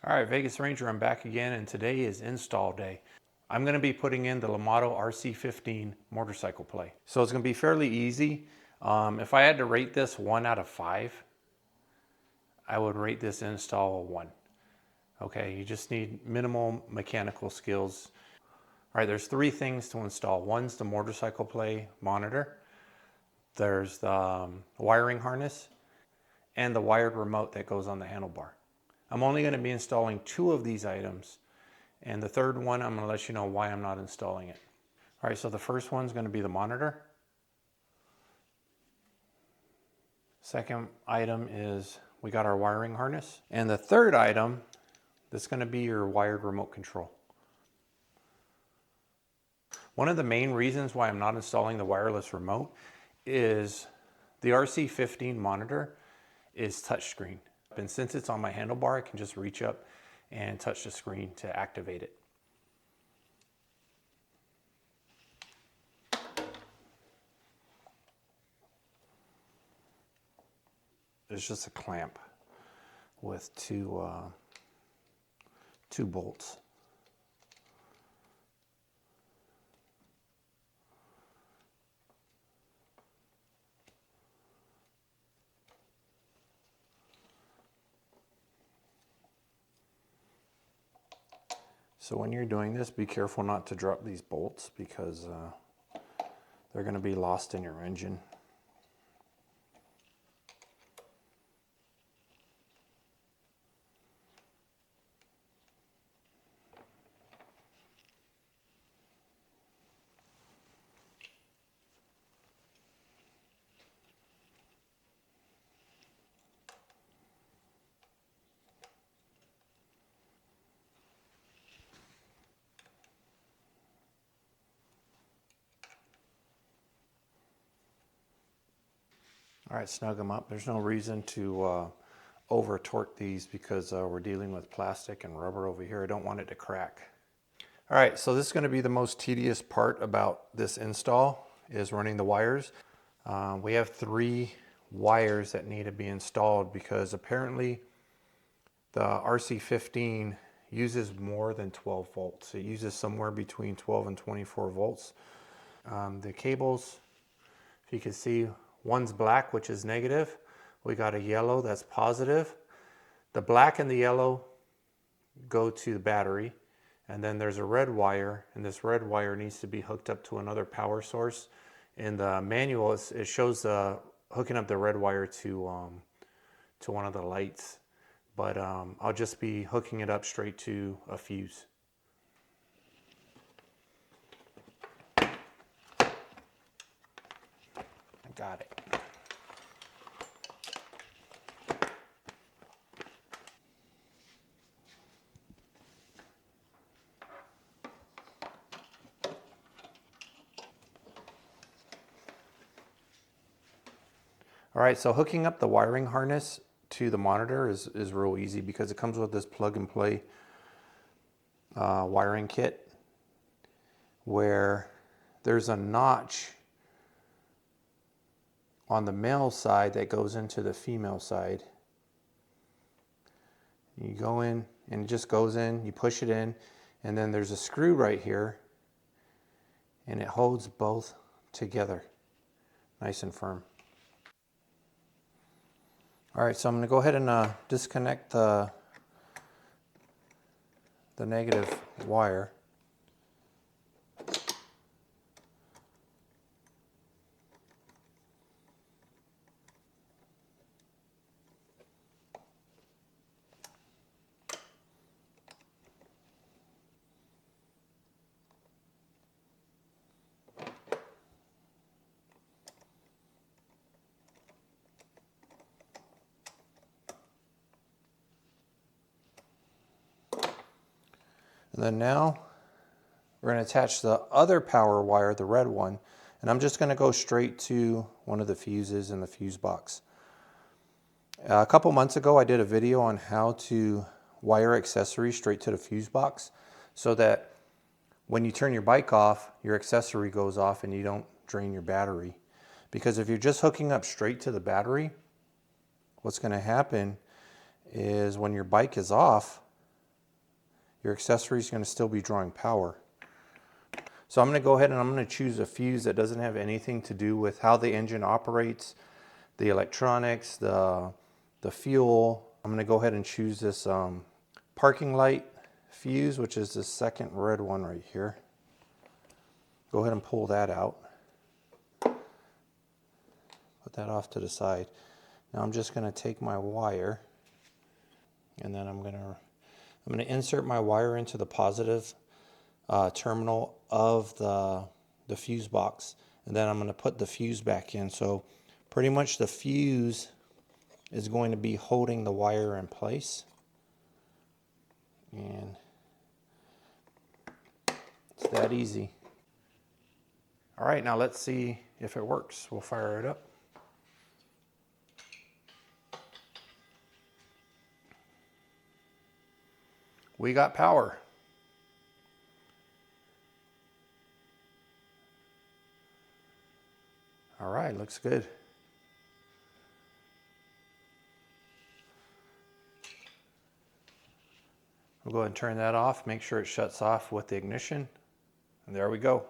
All right, Vegas Ranger, I'm back again, and today is install day. I'm going to be putting in the Lamtto RC15 Motorcycleplay. So it's going to be fairly easy. If I had to rate this 1 out of 5, I would rate this install a 1. Okay, you just need minimal mechanical skills. All right, there's 3 things to install. One's the Motorcycleplay monitor. There's the wiring harness and the wired remote that goes on the handlebar. I'm only going to be installing 2 of these items, and the third one I'm going to let you know why I'm not installing it. All right, so the first one's going to be the monitor. Second item is we got our wiring harness. And the third item, that's going to be your wired remote control. One of the main reasons why I'm not installing the wireless remote is the RC15 monitor is touchscreen. And since it's on my handlebar, I can just reach up and touch the screen to activate it. There's just a clamp with two bolts. So when you're doing this, be careful not to drop these bolts because they're going to be lost in your engine. All right, snug them up. There's no reason to over torque these because we're dealing with plastic and rubber over here. I don't want it to crack. All right, so this is going to be the most tedious part about this install is running the wires. We have 3 wires that need to be installed because apparently the RC15 uses more than 12 volts. It uses somewhere between 12 and 24 volts. The cables, if you can see, one's black, which is negative. We got a yellow that's positive. The black and the yellow go to the battery. And then there's a red wire, and this red wire needs to be hooked up to another power source. In the manual, it shows hooking up the red wire to one of the lights. But I'll just be hooking it up straight to a fuse. I got it. All right, so hooking up the wiring harness to the monitor is real easy because it comes with this plug and play wiring kit where there's a notch on the male side that goes into the female side. You go in and it just goes in, you push it in, and then there's a screw right here and it holds both together nice and firm. All right, so I'm going to go ahead and disconnect the negative wire. And then now we're going to attach the other power wire, the red one, and I'm just going to go straight to one of the fuses in the fuse box. A couple months ago I did a video on how to wire accessories straight to the fuse box so that when you turn your bike off, your accessory goes off and you don't drain your battery. Because if you're just hooking up straight to the battery, what's going to happen is when your bike is off, your accessory is going to still be drawing power. So I'm going to go ahead and I'm going to choose a fuse that doesn't have anything to do with how the engine operates, the electronics, the fuel. I'm going to go ahead and choose this parking light fuse, which is the second red one right here. Go ahead and pull that out. Put that off to the side. Now I'm just going to take my wire, and then I'm going to insert my wire into the positive terminal of the fuse box, and then I'm going to put the fuse back in. So pretty much the fuse is going to be holding the wire in place, and it's that easy. All right, now let's see if it works. We'll fire it up. We got power. All right, looks good. We'll go ahead and turn that off, make sure it shuts off with the ignition, and there we go.